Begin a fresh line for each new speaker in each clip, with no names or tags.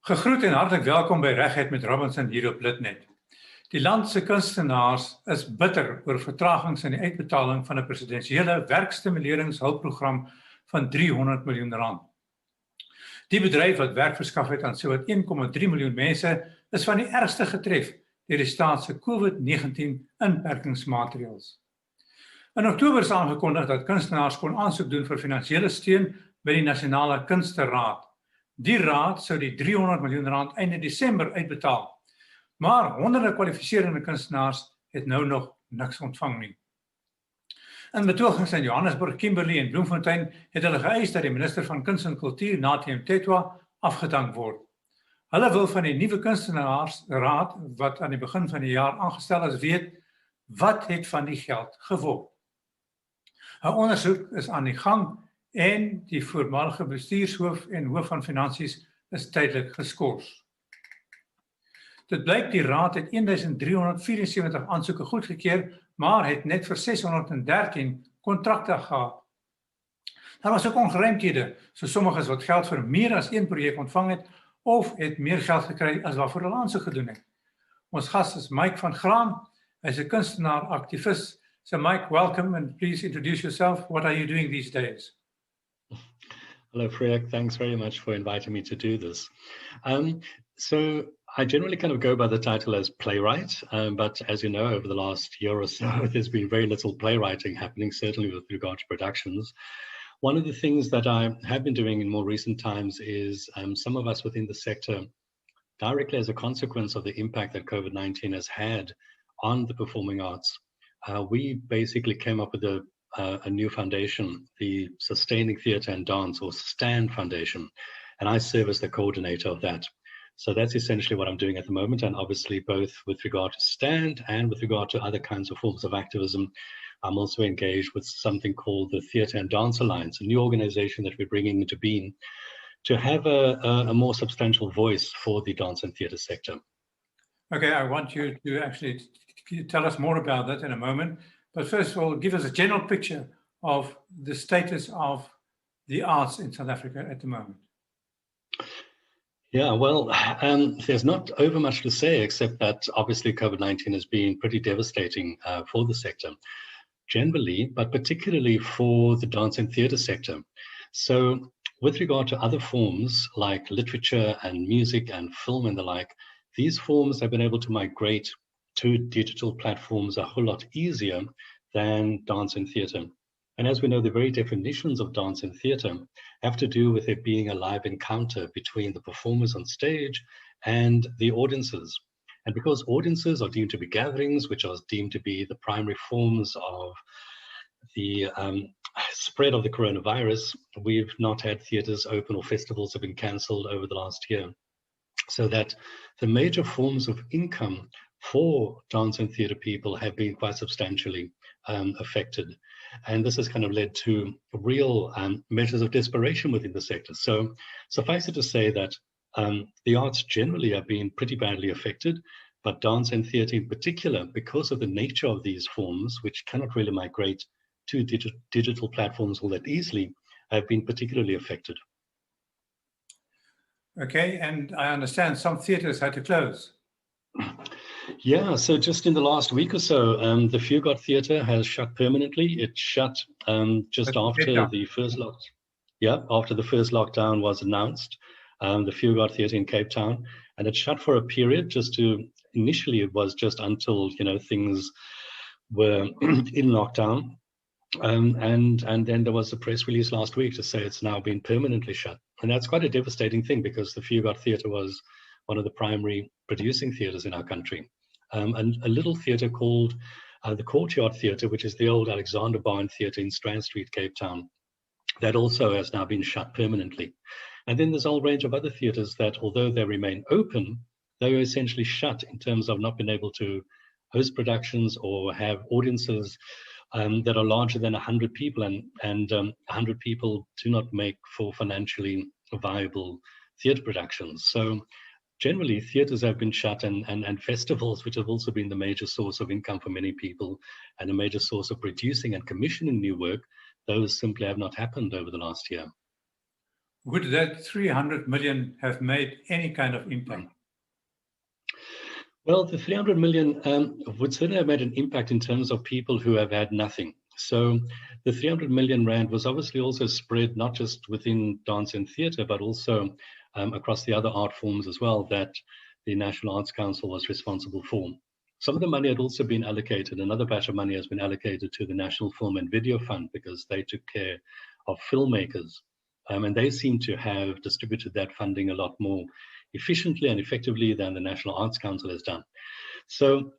Gegroet en hartlik welkom by Regheid met Robinson hier op Litnet. Die land se kunstenaars is bitter oor vertragings in die uitbetaling van 'n presidensiële werkstimuleringshulpprogram van R300 miljoen. Die bedryf wat werk verskaf het aan sowat 1,3 miljoen mense is van die ergste getref deur die staat se COVID-19 inperkingsmaatreëls. In Oktober is aangekondig dat kunstenaars kon aansoek doen vir finansiële steun by die Nasionale Kunsteraad. Die raad sou die R300 miljoen einde Desember uitbetaal. Maar honderde kwalifiserende kunstenaars het nou nog niks ontvang nie. In betogings in Johannesburg, Kimberley en Bloemfontein het hulle geëis dat die minister van Kuns en Kultuur, Nathi Mthethwa, afgedank word. Hulle wil van die nuwe kunstenaarsraad wat aan die begin van die jaar aangestel is weet wat het van die geld geword. 'n Ondersoek is aan die gang en die voormalige bestuurshoof en hoof van finansies is tydelik geskort. Dit blyk die raad het 1374 aansoeke goedgekeur, maar het net vir 613 kontrakte gehad. Daar was ook ongeruimthede, so sommiges wat geld vir meer as een projek ontvang het, of het meer geld gekry as waarvoor hulle aansoek gedoen het. Ons gas is Mike van Graan, hy is 'n kunstenaar aktivis. So Mike, welcome and please introduce yourself. What are you doing these days?
Hello, Freek. Thanks very much for inviting me to do this. So I generally kind of go by the title as playwright, but as you know, over the last year or so, there's been very little playwriting happening, certainly with regard to productions. One of the things that I have been doing in more recent times is some of us within the sector, directly as a consequence of the impact that COVID-19 has had on the performing arts, we basically came up with a new foundation, the Sustaining Theatre and Dance, or STAND Foundation, and I serve as the coordinator of that. So that's essentially what I'm doing at the moment, and obviously both with regard to STAND and with regard to other kinds of forms of activism, I'm also engaged with something called the Theatre and Dance Alliance, a new organization that we're bringing into being to have a more substantial voice for the dance and theatre sector.
Okay, I want you to actually tell us more about that in a moment. But first of all, give us a general picture of the status of the arts in South Africa at the moment.
Yeah, well, there's not over much to say, except that obviously COVID-19 has been pretty devastating for the sector generally, but particularly for the dance and theatre sector. So with regard to other forms like literature and music and film and the like, these forms have been able to migrate to digital platforms a whole lot easier than dance and theatre. And as we know, the very definitions of dance and theatre have to do with it being a live encounter between the performers on stage and the audiences. And because audiences are deemed to be gatherings, which are deemed to be the primary forms of the spread of the coronavirus, we've not had theatres open or festivals have been cancelled over the last year. So that the major forms of income for dance and theatre people have been quite substantially affected. And this has kind of led to real measures of desperation within the sector. So suffice it to say that the arts generally have been pretty badly affected, but dance and theatre in particular, because of the nature of these forms, which cannot really migrate to digital platforms all that easily, have been particularly affected.
Okay, and I understand some theatres had to close.
Yeah, so just in the last week or so, the Fugard Theatre has shut permanently. It shut just after the first lockdown. Yeah, after the first lockdown was announced, the Fugard Theatre in Cape Town, and it shut for a period initially it was just until, things were in lockdown. And then there was a press release last week to say it's now been permanently shut. And that's quite a devastating thing because the Fugard Theatre was one of the primary producing theatres in our country. And a little theatre called the Courtyard Theatre, which is the old Alexander Barn Theatre in Strand Street, Cape Town, that also has now been shut permanently. And then there's a whole range of other theatres that, although they remain open, they are essentially shut in terms of not being able to host productions or have audiences that are larger than 100 people, and 100 people do not make for financially viable theatre productions. So generally, theatres have been shut, and festivals, which have also been the major source of income for many people and a major source of producing and commissioning new work, those simply have not happened over the last year.
would that 300 million have made any kind of impact?
Well, the 300 million would certainly have made an impact in terms of people who have had nothing. So the 300 million rand was obviously also spread not just within dance and theatre, but also across the other art forms as well that the National Arts Council was responsible for. Some of the money had also been allocated. Another batch of money has been allocated to the National Film and Video Fund because they took care of filmmakers. And they seem to have distributed that funding a lot more efficiently and effectively than the National Arts Council has done. So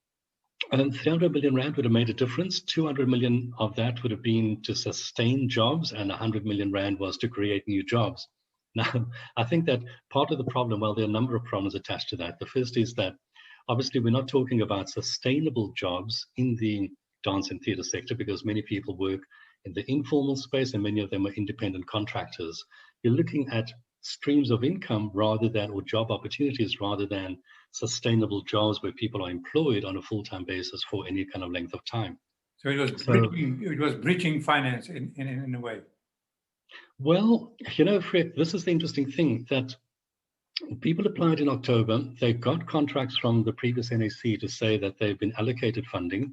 300 million rand would have made a difference. 200 million of that would have been to sustain jobs, and 100 million rand was to create new jobs. Now, I think that part of the problem, well, there are a number of problems attached to that. The first is that obviously we're not talking about sustainable jobs in the dance and theatre sector because many people work in the informal space and many of them are independent contractors. You're looking at streams of income rather than, or job opportunities rather than sustainable jobs where people are employed on a full-time basis for any kind of length of time.
So it was breaching finance in a way.
Well, you know, Freek, this is the interesting thing that people applied in October. They got contracts from the previous NAC to say that they've been allocated funding.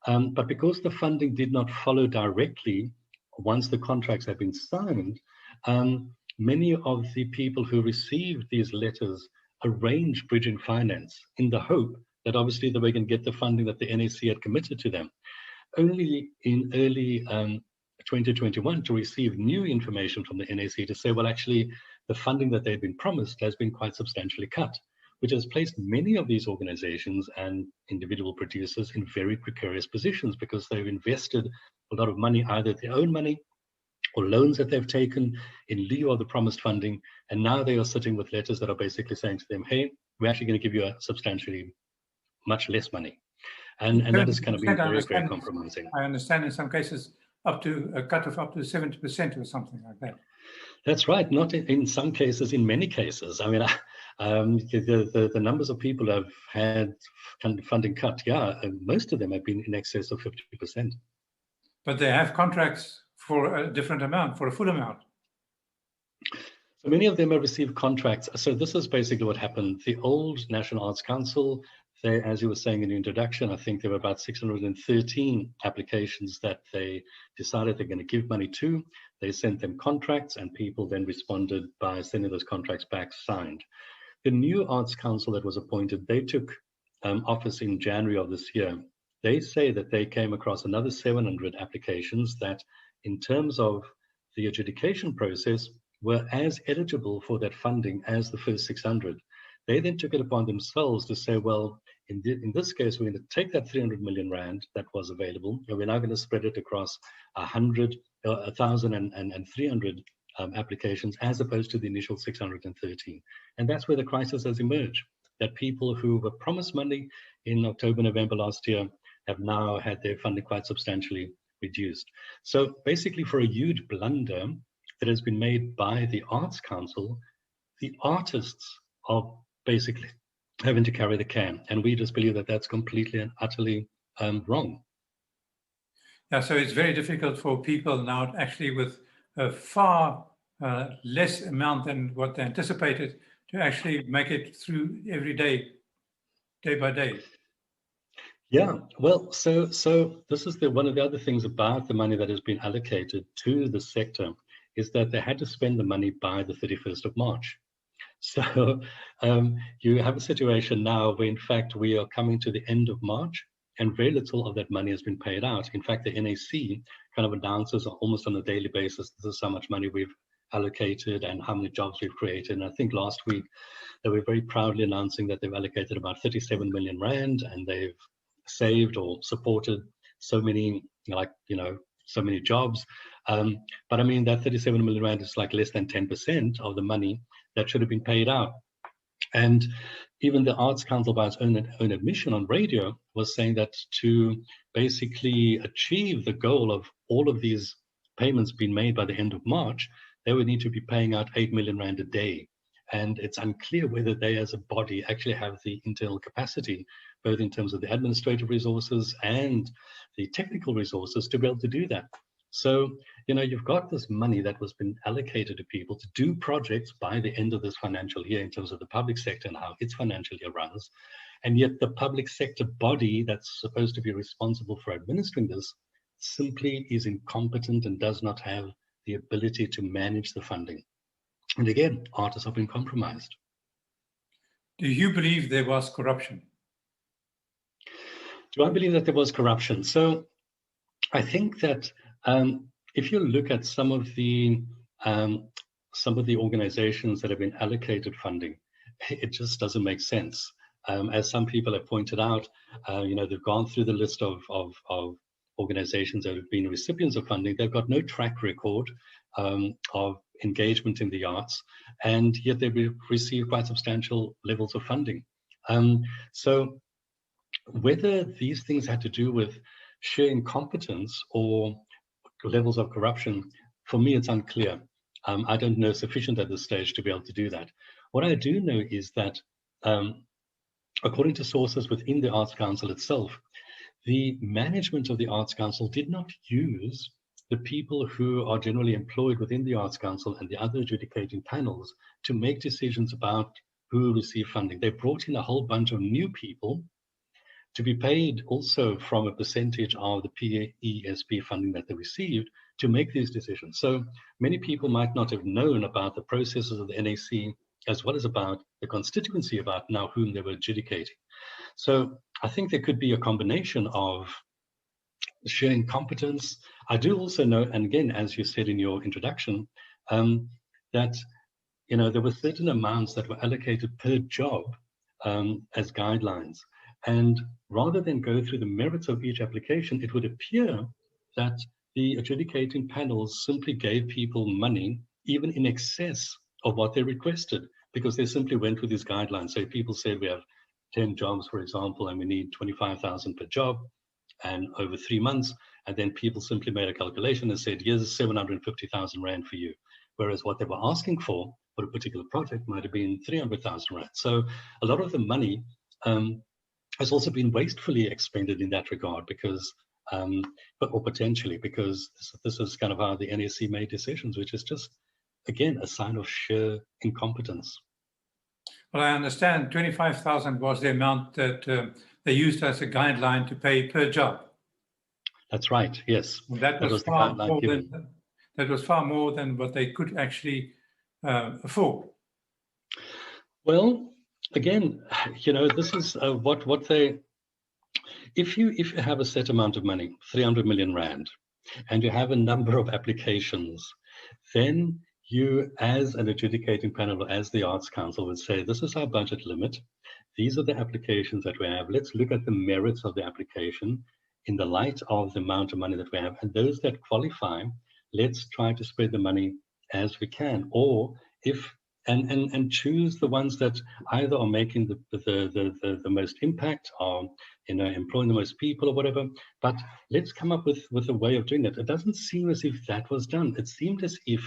But because the funding did not follow directly once the contracts had been signed, many of the people who received these letters arranged bridging finance in the hope that obviously they were going to get the funding that the NAC had committed to them. Only in early 2021 to receive new information from the NAC to say, well, actually, the funding that they'd been promised has been quite substantially cut, which has placed many of these organizations and individual producers in very precarious positions because they've invested a lot of money, either their own money or loans that they've taken in lieu of the promised funding. And now they are sitting with letters that are basically saying to them, hey, we're actually going to give you a substantially much less money. And that is kind of being very, very compromising.
I understand in some cases up to a cut of up to 70% or something like that.
That's right. Not in some cases, in many cases. I mean, the numbers of people have had funding cut. Yeah, most of them have been in excess of 50%.
But they have contracts for a different amount, for a full amount.
So many of them have received contracts. So this is basically what happened. The old National Arts Council, they, as you were saying in the introduction, I think there were about 613 applications that they decided they're going to give money to. They sent them contracts and people then responded by sending those contracts back signed. The new Arts Council that was appointed, they took office in January of this year. They say that they came across another 700 applications that in terms of the adjudication process were as eligible for that funding as the first 600. They then took it upon themselves to say, well, in this case, we're going to take that 300 million rand that was available, and we're now going to spread it across 1,000 and 300 applications, as opposed to the initial 613. And that's where the crisis has emerged, that people who were promised money in October, November last year have now had their funding quite substantially reduced. So basically, for a huge blunder that has been made by the Arts Council, the artists are basically having to carry the can. And we just believe that that's completely and utterly wrong.
Yeah, so it's very difficult for people now actually with a far less amount than what they anticipated to actually make it through every day, day by day.
Yeah, well, so this is one of the other things about the money that has been allocated to the sector is that they had to spend the money by the 31st of March. So you have a situation now where, in fact, we are coming to the end of March and very little of that money has been paid out. In fact, the NAC kind of announces almost on a daily basis, this is how much money we've allocated and how many jobs we've created. And I think last week they were very proudly announcing that they've allocated about 37 million rand and they've saved or supported so many, so many jobs. But I mean, that 37 million rand is like less than 10% of the money that should have been paid out. And even the Arts Council, by its own admission on radio, was saying that to basically achieve the goal of all of these payments being made by the end of March, they would need to be paying out 8 million rand a day. And it's unclear whether they as a body actually have the internal capacity, both in terms of the administrative resources and the technical resources, to be able to do that. So, you've got this money that was been allocated to people to do projects by the end of this financial year in terms of the public sector and how its financial year runs. And yet the public sector body that's supposed to be responsible for administering this simply is incompetent and does not have the ability to manage the funding. And again, artists have been compromised.
Do you believe there was corruption?
Do I believe that there was corruption? So I think that if you look at some of the organizations that have been allocated funding, it just doesn't make sense. As some people have pointed out, they've gone through the list of organizations that have been recipients of funding. They've got no track record of engagement in the arts, and yet they've received quite substantial levels of funding. So whether these things had to do with sheer incompetence or levels of corruption, for me, it's unclear. I don't know sufficient at this stage to be able to do that. What I do know is that according to sources within the Arts Council itself, the management of the Arts Council did not use the people who are generally employed within the Arts Council and the other adjudicating panels to make decisions about who receive funding. They brought in a whole bunch of new people to be paid also from a percentage of the PESP funding that they received to make these decisions. So many people might not have known about the processes of the NAC as well as about the constituency about now whom they were adjudicating. So I think there could be a combination of sheer incompetence. I do also know, and again, as you said in your introduction, that there were certain amounts that were allocated per job as guidelines. And rather than go through the merits of each application, it would appear that the adjudicating panels simply gave people money even in excess of what they requested, because they simply went with these guidelines. So people said we have 10 jobs, for example, and we need 25,000 per job and over 3 months. And then people simply made a calculation and said, here's 750,000 Rand for you. Whereas what they were asking for a particular project might have been 300,000 Rand. So a lot of the money has also been wastefully expended in that regard because, or potentially because this is kind of how the NAC made decisions, which is just, again, a sign of sheer incompetence.
Well, I understand 25,000 was the amount that they used as a guideline to pay per job.
That's right, yes.
That was far more than what they could actually afford.
Well, again, this is what they, if you have a set amount of money, 300 million Rand, and you have a number of applications, then you, as an adjudicating panel, or as the Arts Council, would say, this is our budget limit. These are the applications that we have. Let's look at the merits of the application in the light of the amount of money that we have. And those that qualify, let's try to spread the money as we can. Or and choose the ones that either are making the most impact, or employing the most people or whatever. But let's come up with a way of doing it. It doesn't seem as if that was done. It seemed as if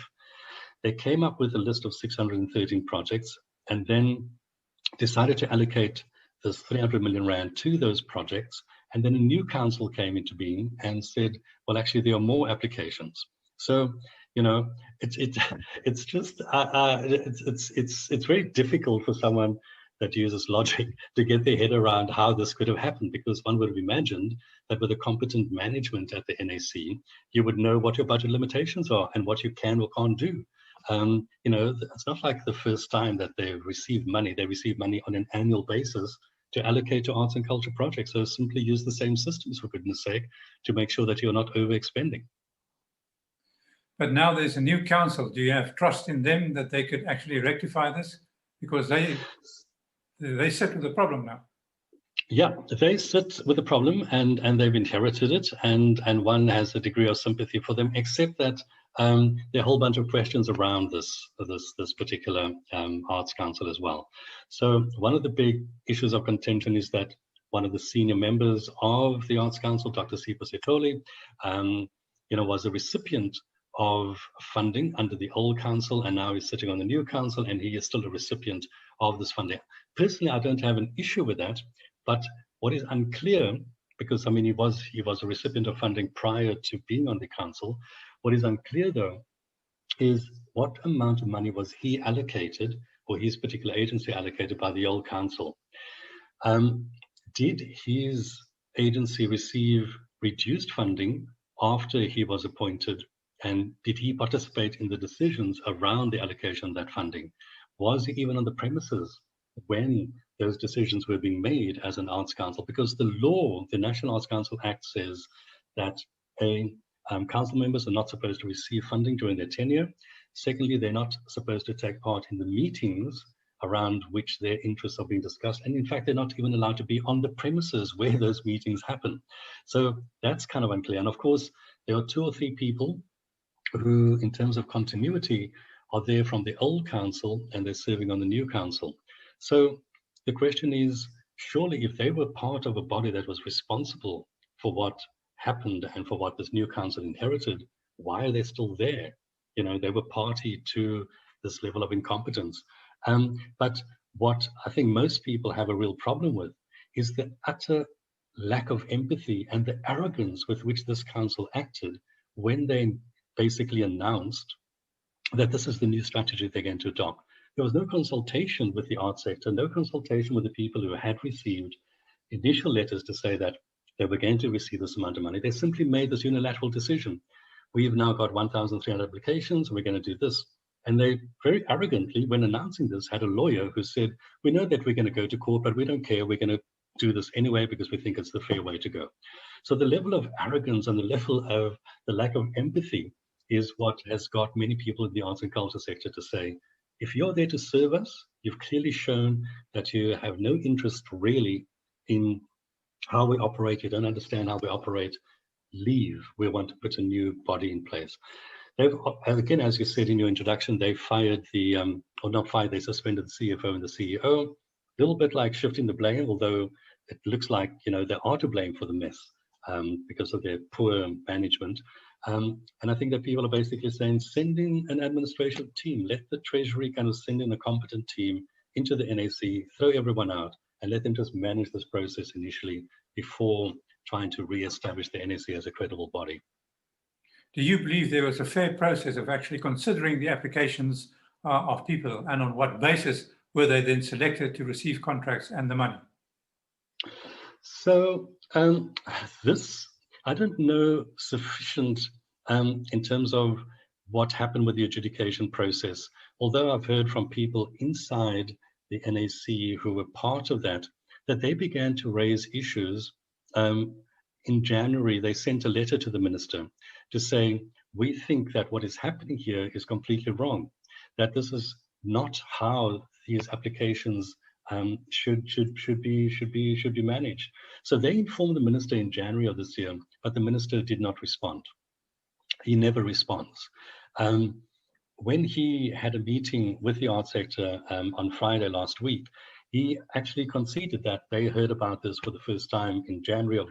they came up with a list of 613 projects and then decided to allocate this 300 million Rand to those projects. And then a new council came into being and said, well, actually, there are more applications. So, it's just, it's very difficult for someone that uses logic to get their head around how this could have happened, because one would have imagined that with a competent management at the NAC, you would know what your budget limitations are and what you can or can't do. It's not like the first time that they've received money. They receive money on an annual basis to allocate to arts and culture projects. So simply use the same systems, for goodness sake, to make sure that you're not overexpending.
But now there's a new council. Do you have trust in them that they could actually rectify this? Because they sit with the problem now. Yeah,
they sit with the problem, and they've inherited it, and one has a degree of sympathy for them, except that there are a whole bunch of questions around this particular Arts Council as well. So one of the big issues of contention is that one of the senior members of the Arts Council, Dr. Sipho Setoli, was a recipient of funding under the old council, and now he's sitting on the new council, and he is still a recipient of this funding. Personally, I don't have an issue with that, but what is unclear because I mean he was a recipient of funding prior to being on the council. What is unclear though is what amount of money was he allocated, or his particular agency allocated by the old council. Did his agency receive reduced funding after he was appointed, and did he participate in the decisions around the allocation of that funding? Was he even on the premises when those decisions were being made as an arts council? Because the law, the National Arts Council Act, says that council members are not supposed to receive funding during their tenure. Secondly, they're not supposed to take part in the meetings around which their interests are being discussed. And in fact, they're not even allowed to be on the premises where those meetings happen. So that's kind of unclear. And of course, there are 2 or 3 people who, in terms of continuity, are there from the old council and they're serving on the new council. So the question is, surely if they were part of a body that was responsible for what happened and for what this new council inherited, why are they still there? You know, they were party to this level of incompetence. But what I think most people have a real problem with is the utter lack of empathy and the arrogance with which this council acted when they basically announced that this is the new strategy they're going to adopt. There was no consultation with the arts sector, no consultation with the people who had received initial letters to say that they were going to receive this amount of money. They simply made this unilateral decision. We've now got 1,300 applications, we're going to do this. And they very arrogantly, when announcing this, had a lawyer who said, we know that we're going to go to court, but we don't care. We're going to do this anyway because we think it's the fair way to go. So the level of arrogance and the level of the lack of empathy is what has got many people in the arts and culture sector to say, if you're there to serve us, you've clearly shown that you have no interest really in how we operate. You don't understand how we operate. Leave. We want to put a new body in place. They've, again, as you said in your introduction, they fired the, or not fired, they suspended the CFO and the CEO. A little bit like shifting the blame, although it looks like, you know, they are to blame for the mess because of their poor management. And I think that people are basically saying, send in an administrative team, let the Treasury kind of send in a competent team into the NAC, throw everyone out, and let them just manage this process initially before trying to re-establish the NAC as a credible body.
Do you believe there was a fair process of actually considering the applications of people, and on what basis were they then selected to receive contracts and the money?
So this, I don't know sufficient in terms of what happened with the adjudication process, although I've heard from people inside the NAC who were part of that, that they began to raise issues. In January, they sent a letter to the minister to say, we think that what is happening here is completely wrong, that this is not how these applications should be managed. So they informed the minister in January of this year, but the minister did not respond. He never responds. When he had a meeting with the arts sector on Friday last week, he actually conceded that they heard about this for the first time in January of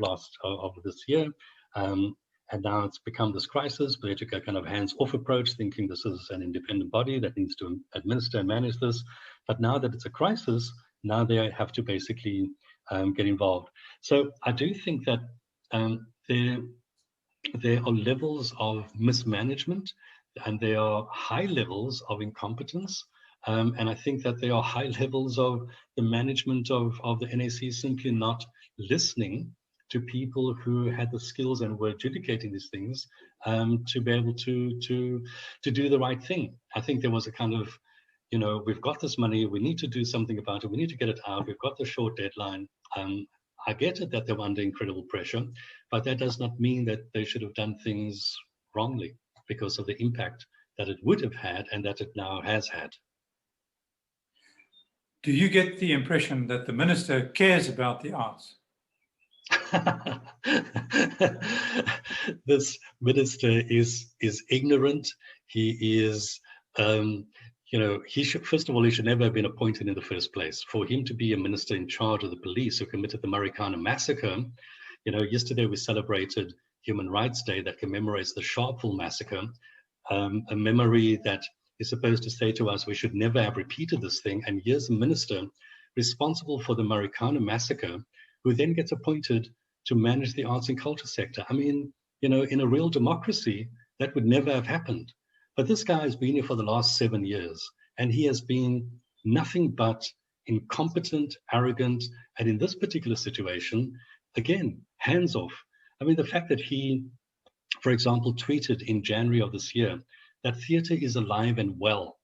this year. And now it's become this crisis. They took a kind of hands-off approach, thinking this is an independent body that needs to administer and manage this. But now that it's a crisis, now they have to basically get involved. So I do think that there are levels of mismanagement and there are high levels of incompetence. And I think that there are high levels of the management of the NAC simply not listening to people who had the skills and were adjudicating these things to be able to do the right thing. I think there was a kind of, you know, we've got this money, we need to do something about it, we need to get it out, we've got the short deadline. I get it that they were under incredible pressure, but that does not mean that they should have done things wrongly because of the impact that it would have had and that it now has had.
Do you get the impression that the minister cares about the arts?
This minister is ignorant. He is, you know, he should, first of all, he should never have been appointed in the first place. For him to be a minister in charge of the police who committed the Marikana massacre, you know, yesterday we celebrated Human Rights Day that commemorates the Sharpeville massacre, a memory that is supposed to say to us we should never have repeated this thing. And here's a minister responsible for the Marikana massacre who then gets appointed to manage the arts and culture sector. I mean, you know, in a real democracy, that would never have happened. But this guy has been here for the last 7 years, and he has been nothing but incompetent, arrogant, and in this particular situation, again, hands off. I mean, the fact that he, for example, tweeted in January of this year that theatre is alive and well,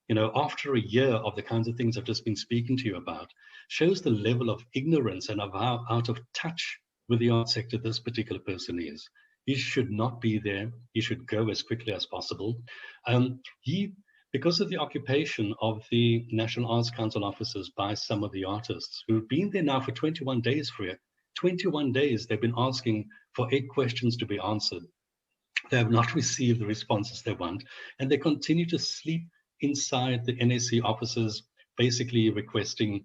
you know, after a year of the kinds of things I've just been speaking to you about, shows the level of ignorance and of how out of touch with the art sector this particular person is. He should not be there. He should go as quickly as possible. Because of the occupation of the National Arts Council offices by some of the artists who've been there now for 21 days, Freek. 21 days they've been asking for 8 questions to be answered. They have not received the responses they want, and they continue to sleep inside the NAC offices, basically requesting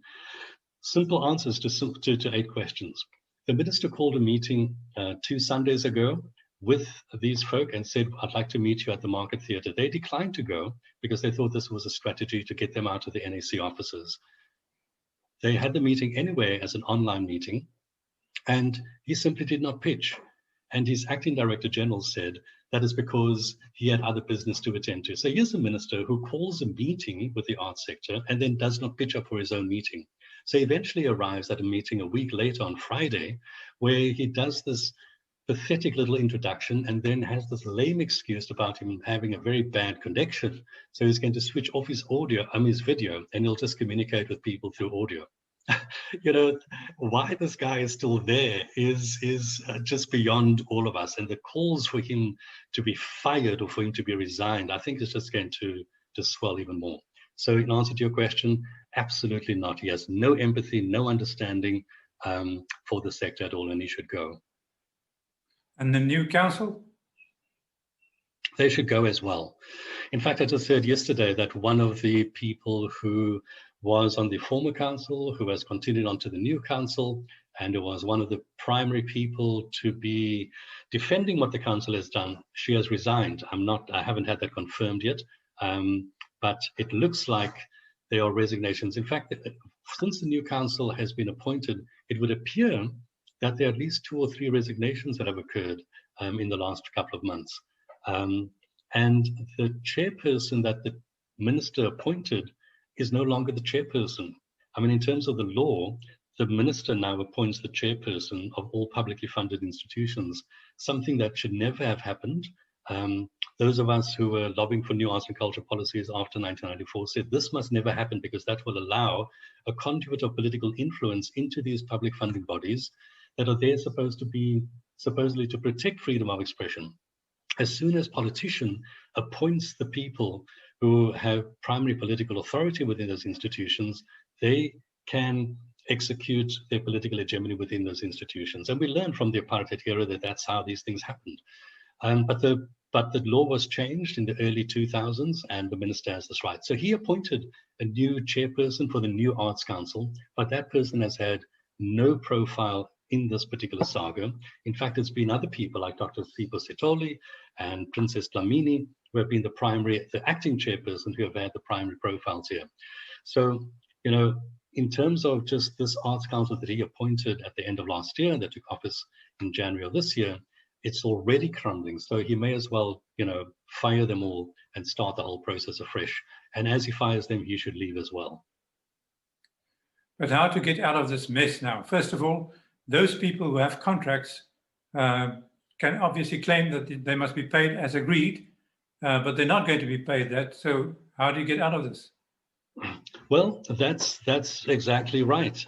simple answers to 8 questions. The minister called a meeting 2 Sundays ago with these folk and said, I'd like to meet you at the Market Theatre. They declined to go because they thought this was a strategy to get them out of the NAC offices. They had the meeting anyway as an online meeting, and he simply did not pitch. And his acting director general said that is because he had other business to attend to. So here's a minister who calls a meeting with the arts sector and then does not pitch up for his own meeting. So he eventually arrives at a meeting a week later on Friday, where he does this pathetic little introduction and then has this lame excuse about him having a very bad connection. So he's going to switch off his video, and he'll just communicate with people through audio. You know, why this guy is still there is just beyond all of us. And the calls for him to be fired or for him to be resigned, I think is just going to swell even more. So in answer to your question, absolutely not. He has no empathy, no understanding for the sector at all, and he should go.
And the new council?
They should go as well. In fact, I just heard yesterday that one of the people who was on the former council, who has continued on to the new council, and who was one of the primary people to be defending what the council has done, she has resigned. I haven't had that confirmed yet, but it looks like there are resignations. In fact, since the new council has been appointed, it would appear that there are at least 2 or 3 resignations that have occurred in the last couple of months. And the chairperson that the minister appointed is no longer the chairperson. I mean, in terms of the law, the minister now appoints the chairperson of all publicly funded institutions, something that should never have happened. Those of us who were lobbying for new arts and culture policies after 1994 said this must never happen because that will allow a conduit of political influence into these public funding bodies that are there supposedly to protect freedom of expression. As soon as politician appoints the people who have primary political authority within those institutions, they can execute their political hegemony within those institutions. And we learned from the apartheid era that that's how these things happened. But the law was changed in the early 2000s, and the minister has this right. So he appointed a new chairperson for the new Arts Council, but that person has had no profile in this particular saga. In fact, it's been other people like Dr. Sipho Setoli and Princess Dlamini who have been the acting chairperson who have had the primary profiles here. So, you know, in terms of just this Arts Council that he appointed at the end of last year and that took office in January of this year, it's already crumbling. So he may as well, you know, fire them all and start the whole process afresh. And as he fires them, he should leave as well.
But how to get out of this mess now? First of all, those people who have contracts can obviously claim that they must be paid as agreed, but they're not going to be paid that. So how do you get out of this?
Well, that's exactly right.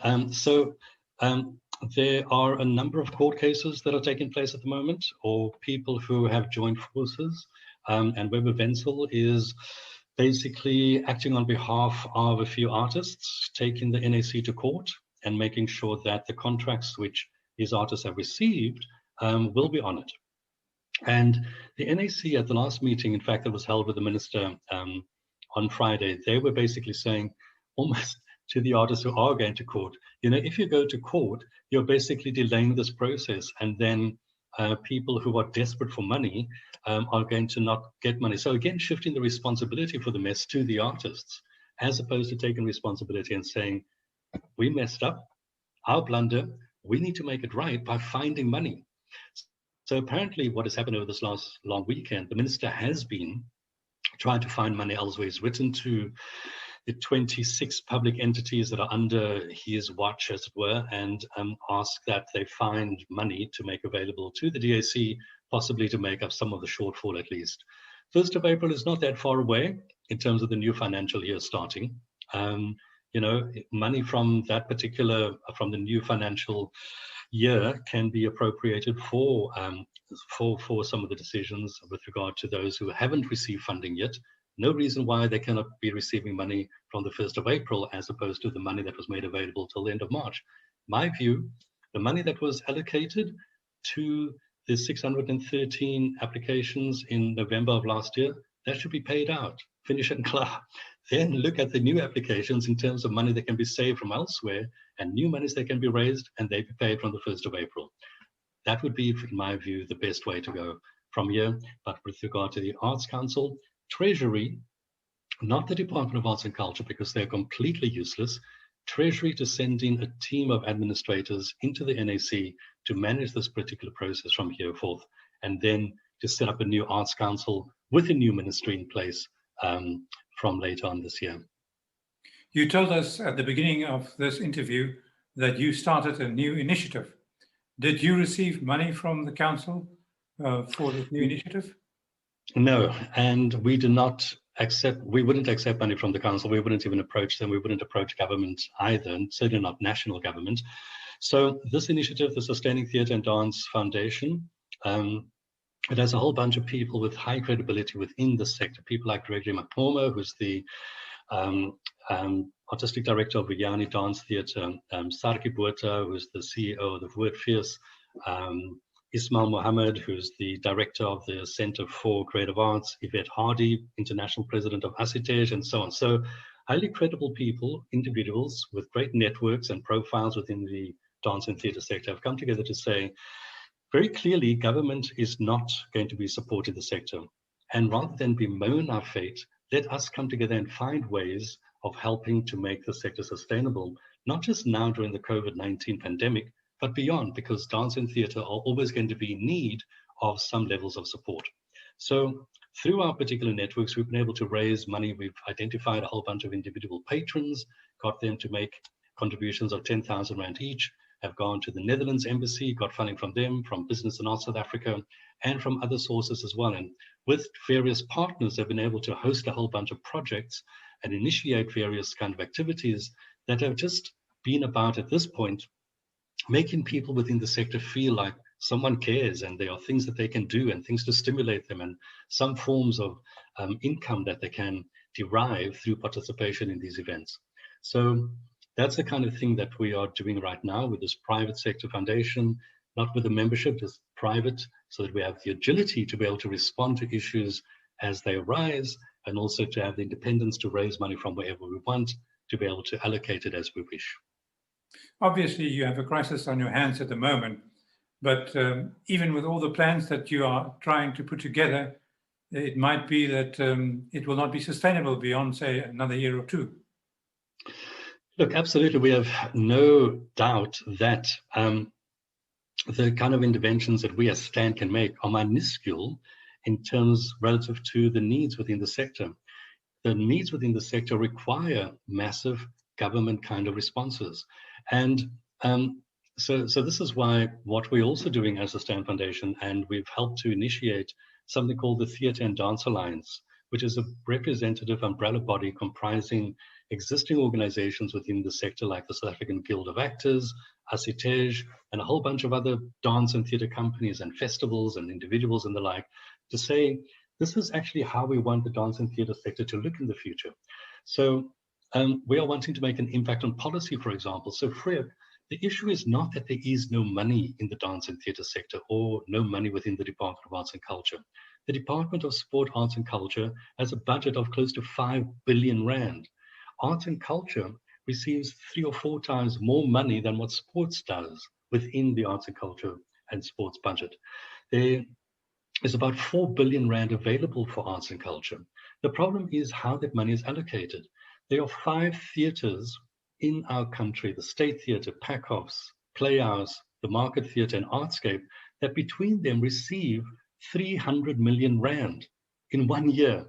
There are a number of court cases that are taking place at the moment, or people who have joined forces, and Weber Wenzel is basically acting on behalf of a few artists, taking the NAC to court and making sure that the contracts which these artists have received will be honored. And the NAC at the last meeting, in fact, that was held with the minister on Friday, they were basically saying almost to the artists who are going to court, you know, if you go to court, you're basically delaying this process, and then people who are desperate for money are going to not get money. So again, shifting the responsibility for the mess to the artists, as opposed to taking responsibility and saying, we messed up, our blunder, we need to make it right by finding money. So apparently what has happened over this last long weekend, the minister has been trying to find money elsewhere. He's written to the 26 public entities that are under his watch, as it were, and ask that they find money to make available to the DAC, possibly to make up some of the shortfall at least. 1st of April is not that far away in terms of the new financial year starting. Money from that particular, from the new financial year can be appropriated for some of the decisions with regard to those who haven't received funding yet. No reason why they cannot be receiving money from the 1st of April as opposed to the money that was made available till the end of March. My view, the money that was allocated to the 613 applications in November of last year, that should be paid out, finish and clear. Then look at the new applications in terms of money that can be saved from elsewhere and new monies that can be raised, and they be paid from the 1st of April. That would be, in my view, the best way to go from here. But with regard to the Arts Council, Treasury, not the Department of Arts and Culture, because they're completely useless, Treasury to send in a team of administrators into the NAC to manage this particular process from here forth, and then to set up a new Arts Council with a new ministry in place from later on this year.
You told us at the beginning of this interview that you started a new initiative. Did you receive money from the council for this new initiative?
No, and we do not accept, we wouldn't accept money from the council. We wouldn't even approach them. We wouldn't approach government either, and certainly not national government. So this initiative, the Sustaining Theatre and Dance Foundation, it has a whole bunch of people with high credibility within the sector. People like Gregory McNorma, who's the artistic director of Vuyani Dance Theatre, Sarki Botha, who's the CEO of the Woordfees, Ismail Mohammed, who's the director of the Center for Creative Arts, Yvette Hardy, international president of Asitej, and so on. So highly credible people, individuals with great networks and profiles within the dance and theatre sector have come together to say, very clearly, government is not going to be supporting the sector. And rather than bemoan our fate, let us come together and find ways of helping to make the sector sustainable, not just now during the COVID-19 pandemic, but beyond, because dance and theatre are always going to be in need of some levels of support. So through our particular networks, we've been able to raise money. We've identified a whole bunch of individual patrons, got them to make contributions of 10,000 Rand each, have gone to the Netherlands Embassy, got funding from them, from Business and Arts South Africa, and from other sources as well. And with various partners, they've been able to host a whole bunch of projects and initiate various kind of activities that have just been about, at this point, making people within the sector feel like someone cares and there are things that they can do and things to stimulate them and some forms of income that they can derive through participation in these events. So that's the kind of thing that we are doing right now with this private sector foundation, not with a membership, just private, so that we have the agility to be able to respond to issues as they arise, and also to have the independence to raise money from wherever we want, to be able to allocate it as we wish.
Obviously, you have a crisis on your hands at the moment, but even with all the plans that you are trying to put together, it might be that it will not be sustainable beyond, say, another year or two.
Look, absolutely. We have no doubt that the kind of interventions that we as STAN can make are minuscule in terms relative to the needs within the sector. The needs within the sector require massive government kind of responses. And so this is why what we're also doing as the STAN Foundation, and we've helped to initiate something called the Theatre and Dance Alliance, which is a representative umbrella body comprising existing organizations within the sector like the South African Guild of Actors, Asitej, and a whole bunch of other dance and theatre companies and festivals and individuals and the like, to say, this is actually how we want the dance and theatre sector to look in the future. So we are wanting to make an impact on policy, for example. So Freek, the issue is not that there is no money in the dance and theatre sector or no money within the Department of Arts and Culture. The Department of Sport, Arts and Culture has a budget of close to 5 billion Rand. Arts and Culture receives 3 or 4 times more money than what sports does within the Arts and Culture and sports budget. There is about 4 billion Rand available for arts and culture. The problem is how that money is allocated. There are 5 theatres in our country, the State Theatre, Packhofs, Playhouse, the Market Theatre and Artscape, that between them receive 300 million rand in 1 year,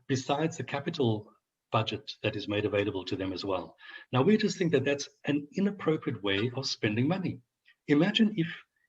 besides the capital budget that is made available to them as well. Now, we just think that that's an inappropriate way of spending money. Imagine if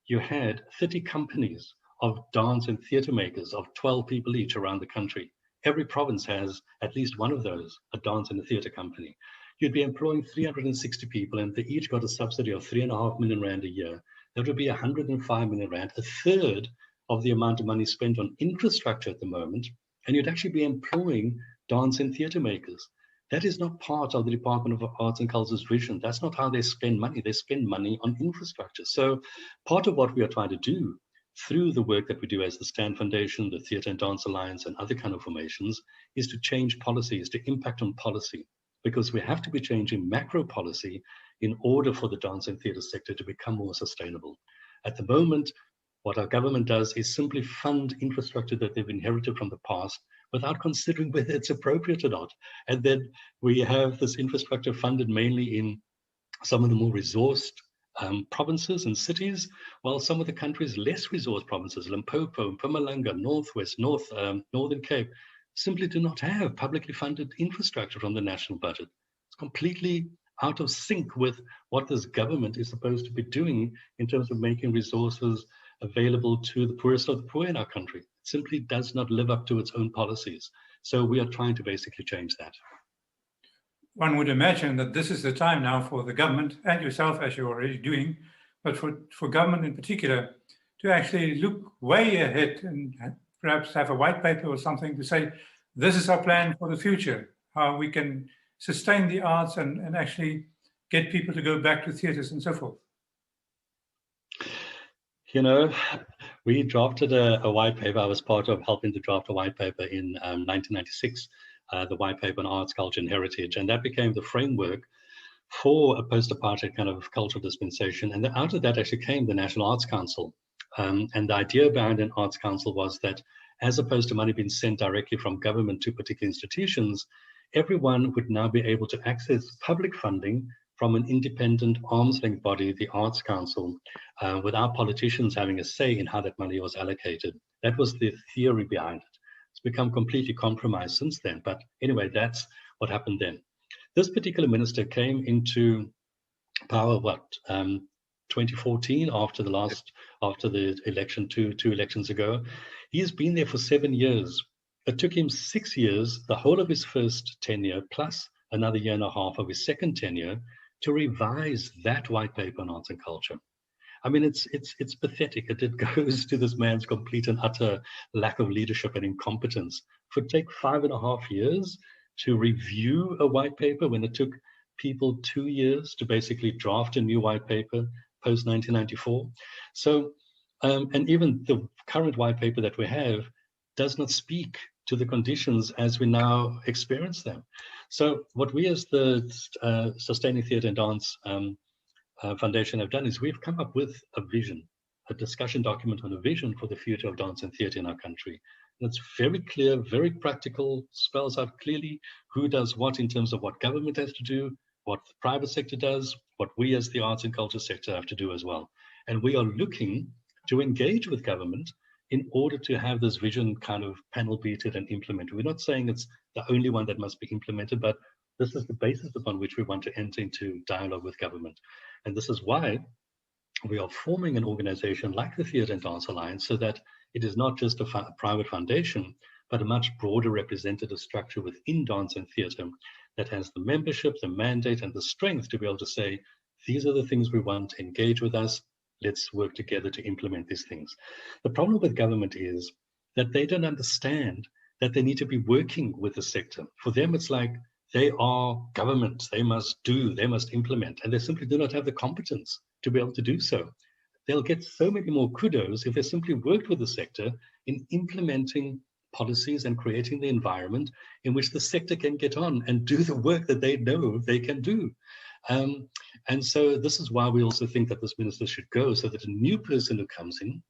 you had 30 companies of dance and theatre makers of 12 people each around the country. Every province has at least one of those, a dance and a theatre company. You'd be employing 360 people, and they each got a subsidy of 3.5 million rand a year. That would be 105 million rand, a third of the amount of money spent on infrastructure at the moment, and you'd actually be employing dance and theatre makers. That is not part of the Department of Arts and Culture's vision. That's not how they spend money. They spend money on infrastructure. So part of what we are trying to do through the work that we do as the Stand Foundation, the Theatre and Dance Alliance, and other kind of formations, is to change policies, to impact on policy, because we have to be changing macro policy in order for the dance and theatre sector to become more sustainable. At the moment, what our government does is simply fund infrastructure that they've inherited from the past without considering whether it's appropriate or not. And then we have this infrastructure funded mainly in some of the more resourced provinces and cities, while some of the country's less resourced provinces, Limpopo, Mpumalanga, Northwest, Northern Cape, simply do not have publicly funded infrastructure from the national budget. It's completely out of sync with what this government is supposed to be doing in terms of making resources available to the poorest of the poor in our country. It simply does not live up to its own policies. So we are trying to basically change that.
One would imagine that this is the time now for the government and yourself, as you're already doing, but for government in particular, to actually look way ahead and perhaps have a white paper or something to say, this is our plan for the future, how we can sustain the arts and actually get people to go back to theatres and so forth.
We drafted a white paper. I was part of helping to draft a white paper in 1996, the white paper on arts, culture and heritage. And that became the framework for a post-apartheid kind of cultural dispensation. And out of that actually came the National Arts Council. And the idea behind an Arts Council was that as opposed to money being sent directly from government to particular institutions, everyone would now be able to access public funding from an independent arm's-length body, the Arts Council, without politicians having a say in how that money was allocated. That was the theory behind it. It's become completely compromised since then. But anyway, that's what happened then. This particular minister came into power, 2014, after the election, two elections ago. He's been there for 7 years. It took him 6 years, the whole of his first tenure, plus another 1.5 years of his second tenure, to revise that white paper on arts and culture. I mean, it's pathetic. It goes to this man's complete and utter lack of leadership and incompetence. It would take 5.5 years to review a white paper when it took people 2 years to basically draft a new white paper post 1994. So, and even the current white paper that we have does not speak to the conditions as we now experience them. So what we as the Sustaining Theatre and Dance Foundation have done is we've come up with a vision, a discussion document on a vision for the future of dance and theatre in our country. And it's very clear, very practical, spells out clearly who does what in terms of what government has to do, what the private sector does, what we as the arts and culture sector have to do as well. And we are looking to engage with government in order to have this vision kind of panel beated and implemented. We're not saying it's the only one that must be implemented, but this is the basis upon which we want to enter into dialogue with government. And this is why we are forming an organization like the Theatre and Dance Alliance, so that it is not just a private foundation, but a much broader representative structure within dance and theatre that has the membership, the mandate, and the strength to be able to say, these are the things we want to engage with us. Let's work together to implement these things. The problem with government is that they don't understand that they need to be working with the sector. For them, it's like they are government. They must do, they must implement, and they simply do not have the competence to be able to do so. They'll get so many more kudos if they simply worked with the sector in implementing policies and creating the environment in which the sector can get on and do the work that they know they can do. And so this is why we also think that this minister should go, so that a new person who comes in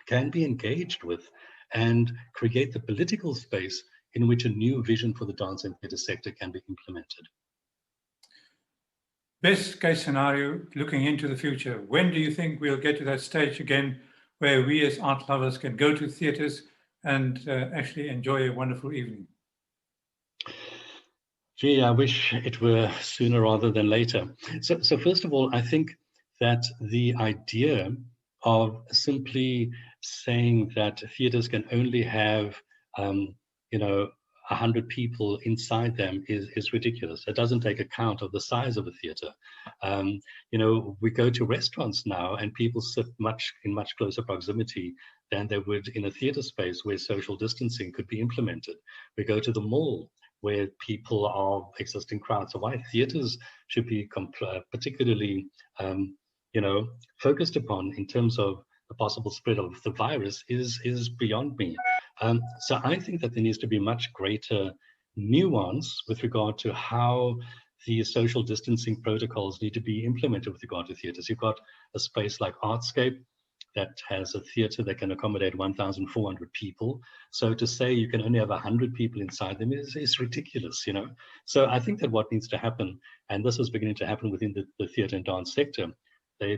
can be engaged with and create the political space in which a new vision for the dance and theatre sector can be implemented.
best case scenario, looking into the future, when do you think we'll get to that stage again where we as art lovers can go to theatres and actually enjoy a wonderful evening?
Gee, I wish it were sooner rather than later. So first of all, I think that the idea of simply saying that theatres can only have, 100 people inside them is ridiculous. It doesn't take account of the size of a theatre. We go to restaurants now and people sit in much closer proximity than they would in a theatre space where social distancing could be implemented. We go to the mall where people are existing crowds. So why theatres should be particularly, focused upon in terms of the possible spread of the virus is beyond me. So I think that there needs to be much greater nuance with regard to how the social distancing protocols need to be implemented with regard to theatres. You've got a space like Artscape that has a theatre that can accommodate 1,400 people. So to say you can only have 100 people inside them is ridiculous, So I think that what needs to happen, and this is beginning to happen within the theatre and dance sector,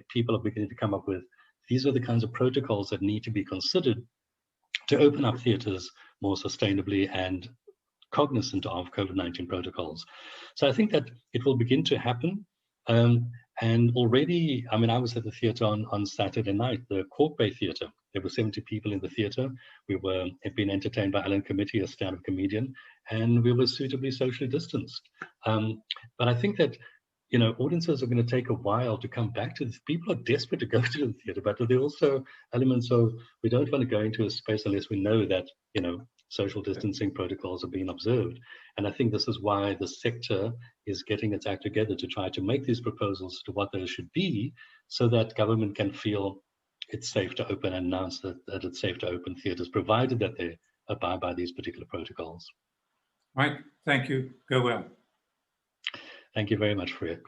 people are beginning to come up with, these are the kinds of protocols that need to be considered to open up theatres more sustainably and cognizant of COVID-19 protocols. So I think that it will begin to happen. And already, I was at the theatre on Saturday night, the Cork Bay Theatre. There were 70 people in the theatre. We were being entertained by Alan Committee, a stand-up comedian, and we were suitably socially distanced. But I think that, audiences are going to take a while to come back to this. People are desperate to go to the theatre, but there are also elements of, we don't want to go into a space unless we know that, social distancing protocols are being observed. And I think this is why the sector is getting its act together to try to make these proposals to what those should be, so that government can feel it's safe to open and announce that it's safe to open theatres, provided that they abide by these particular protocols.
Mike, thank you. Go well.
Thank you very much, Freek.